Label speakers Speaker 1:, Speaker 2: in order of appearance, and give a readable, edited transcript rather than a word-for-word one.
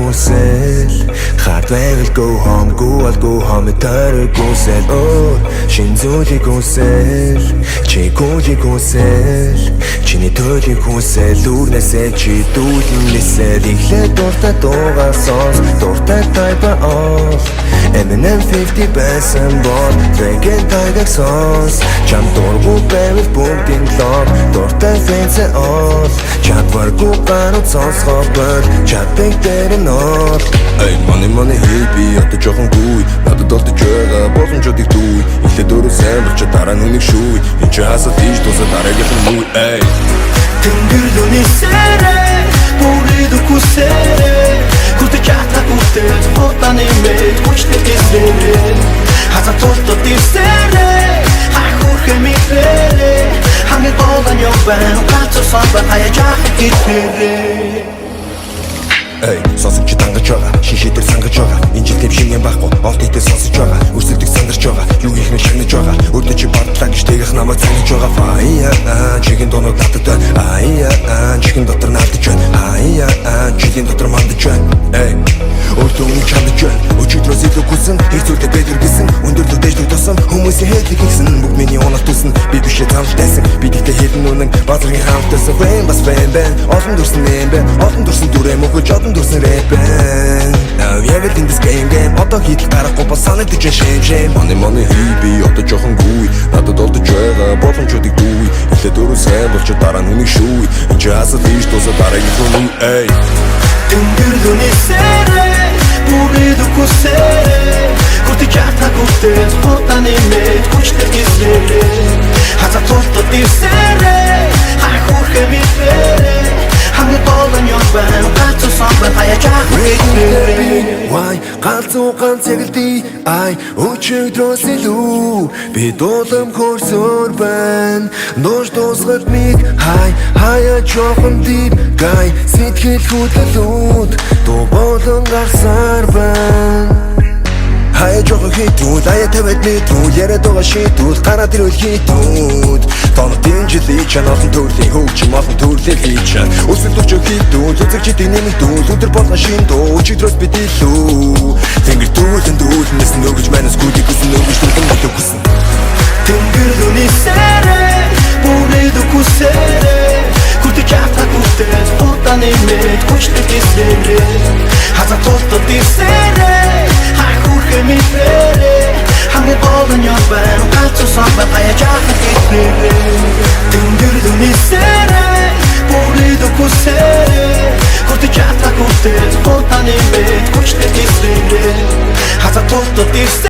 Speaker 1: гүсэл хаад байвал go home тойрог гүсэл шин зүйлийг гүсэл чи гүлийг гүсэл чиний төлийг хүсэл үрнэсээ чи дүүлнэсээ ихлэ дуртай дуугаар сонс дуртай тайпа Eminem 50 байсан бол Drake тайгаг сонс чам дургу байвал бүгдийн лог дуртай фэнсээ чадваргүй гарууд сонсгоо бод чаддаг дээр нь Эй money hey би одоо жоохон гуй надад олдож байгаа боломжуудыг дүй ихлэ дөрөв сайн болч дараа нь үнийг шүүй энэ ч хасаад ийж тусаа дараагийнх нь муу эй
Speaker 2: Тэнгэрдүний сэрэ бүрээд үкүсэрэ Күртэ чата күртэ Хотаны мэд хүчтэй кисэрэ Хаза толто тирсэрэ Хайхурхэ митэрэ Хангын болан ёбэн Гацо сонбан хая жахи китэрэ
Speaker 1: Эй, сонсогч тангаж байгаа, шишидэр сангаж байгаа Энэ жил тэм шингэн байхгүй, олд итэл сонсож байгаа Өрсөлдөг сандарч байгаа, юу хийх нь шагнаж байгаа Өрдө чи бартлаа гэж тэгэх намайг цангаж байгаа Фая, чихэн донод надад байна чихэн дотор наадаж байна чихэн дотор мандаж байна Эй, өөртөө үнийг чандаж байна Өчигдрөөс илүү хүсэн, их зүйлдээ бэдэр гисэн Өндөрлөг дэждэг тосон, хүмүүсийн хэллэг хийсэн Бүгд миний унах тусан, би бишээ цамшдайсан Би дихтэй хэлэн үнэн, базаргийн хамтасан Фэн бас фэн бэн, олон дурсан нэм бэн Олон дурсан дүрэ мөхөж, олон дурсан рэп бэн Now we have it in this game Одоо хийдэл гарахгүй бас санагдаж шэм Money hey би одоо жоохон гуй Надад олдож байгаа боломжуудыг дүй Ихлэ дөрөв сайн болч дараа нь үнийг шүүй энэ ч хасаад ийж тусаа дараагийнх нь эй
Speaker 2: Тэнгэрдүний сэрэ бүрээд үкүсэрэ Күртэ чата күртэ Хотаны мэд хүчтэй кисэрэ Хаза толто тирсэрэ Хайхурхэ митэрэ Хангын болан ёбэн Гацо сонбан хая жахи китэрэ
Speaker 1: Why галзуу ганц ягдий ай өчигдрөөс илүү би дуулам хөрсөөр байна нууш дуусгад mig хаяа жоохон deep guy сэтгэл хөдлөлүүд дуу болон гарсаар байна Хаяа жоохон хитүүд аяа тавиад мэдүүд яриад байгаа шийдүүд гараад ирвэл хитүүд Тонотын жилий чан олон төрлийн хөгжим олон төрлийн хийчан Өсөлт өчөө хитүүд үзэг чидийг нэмэгдүүл өдөр болгон шин дуу өчигдрөөс бид илүү Тэнгэр дүүлэн дүүлнээс нөгөж манас гүдийг хүсэн нөгөж дүүлэн мөлөг хүсэн
Speaker 2: Тэнгэрдүний сэрэ бүрээд үкүсэрэ Күртэ чата күртэ Хотаны мэд хүчтэй кисэрэ Хаза толто тирсэрэ Хайхурхэ митэрэ Хангын болан ёбэн Гацо сонбан хая жахи китэрэ Тэнгэрдүний сэрэ бүрээд үкүсэрэ Күртэ чата күртэ Хотаны мэд хүчтэй кисэрэ Хаза толто тирсэрэ